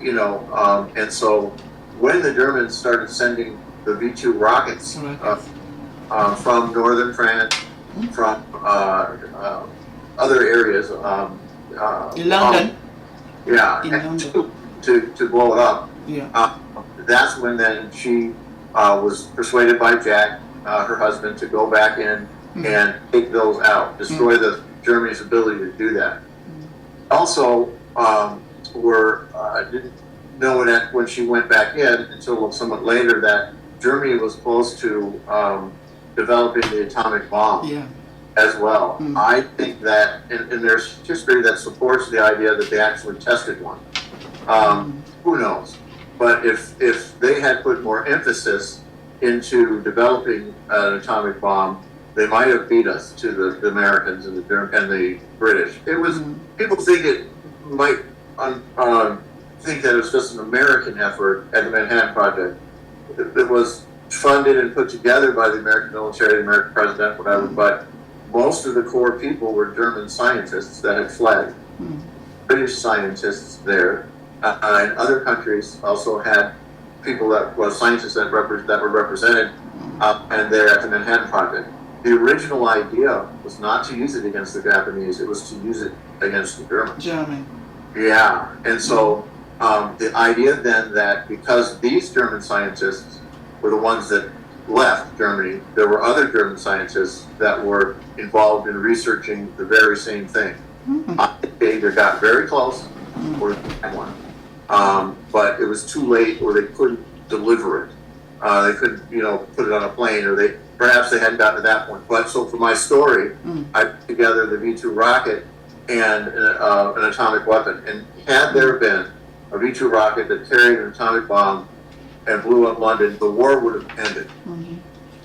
And so when the Germans started sending the V2 rockets from northern France, from other areas, in London, to blow it up. Yeah. That's when then she was persuaded by Jack, her husband, to go back in and take those out, destroy the Germany's ability to do that. Also, didn't know that when she went back in until somewhat later that Germany was close to developing the atomic bomb as well. I think that, and there's history that supports the idea that they actually tested one. Who knows? But if they had put more emphasis into developing an atomic bomb, they might have beat us to the Americans and the British. It was people think it might think that it was just an American effort at the Manhattan Project. It was funded and put together by the American military, the American president, whatever. But most of the core people were German scientists that had fled. British scientists there, and other countries also had people scientists that were represented and there at the Manhattan Project. The original idea was not to use it against the Japanese; it was to use it against the Germans. Yeah, and so the idea then that because these German scientists were the ones that left Germany, there were other German scientists that were involved in researching the very same thing. They either got very close or they had one. But it was too late, or they couldn't deliver it. They couldn't, put it on a plane, or perhaps they hadn't gotten to that point. But so for my story, I put together the V2 rocket and an atomic weapon. And had there been a V2 rocket that carried an atomic bomb and blew up London, the war would have ended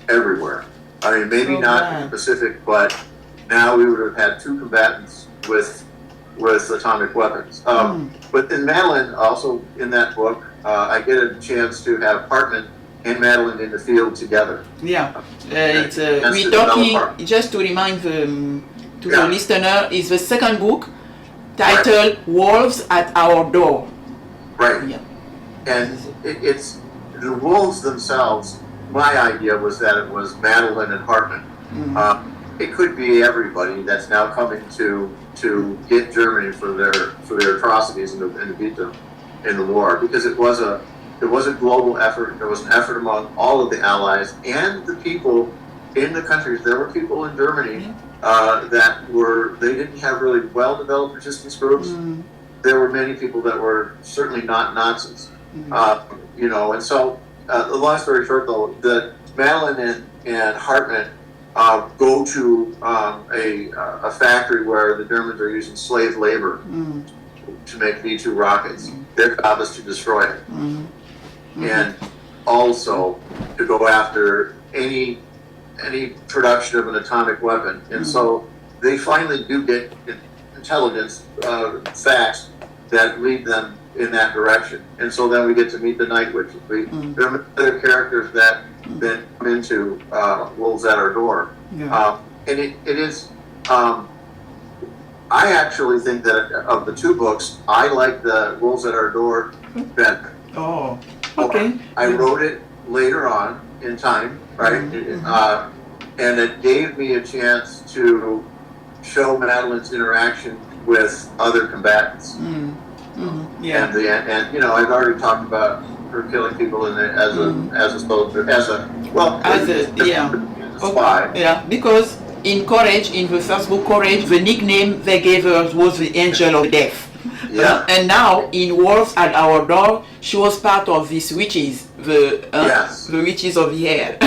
everywhere. I mean, maybe not in the Pacific, but now we would have had two combatants with atomic weapons. But in Madeleine, also in that book, I get a chance to have Hartmann and Madeleine in the field together. Yeah, we're talking, just to remind the listener, is the second book titled Wolves at Our Door. Right. Yeah. And it's the wolves themselves. My idea was that it was Madeleine and Hartmann. It could be everybody that's now coming to get Germany for their atrocities and to beat them in the war, because it was a global effort. There was an effort among all of the allies and the people in the countries. There were people in Germany they didn't have really well developed resistance groups. There were many people that were certainly not Nazis. And so the long story short, though, that Madeleine and Hartmann go to a factory where the Germans are using slave labor to make V2 rockets. Their job is to destroy it. And also to go after any production of an atomic weapon. And so they finally do get intelligence facts that lead them in that direction. And so then we get to meet the Night Witches. There are other characters that then come into Wolves at Our Door. And it is, I actually think that of the two books, I like the Wolves at Our Door better. Oh, okay. I wrote it later on in time, right? And it gave me a chance to show Madeleine's interaction with other combatants. Yeah. And I've already talked about her killing people as a soldier, as a spy. Yeah, because in Courage, in the first book, Courage, the nickname they gave her was the Angel of Death. Yeah. And now in Wolves at Our Door, she was part of these witches, the witches of the air.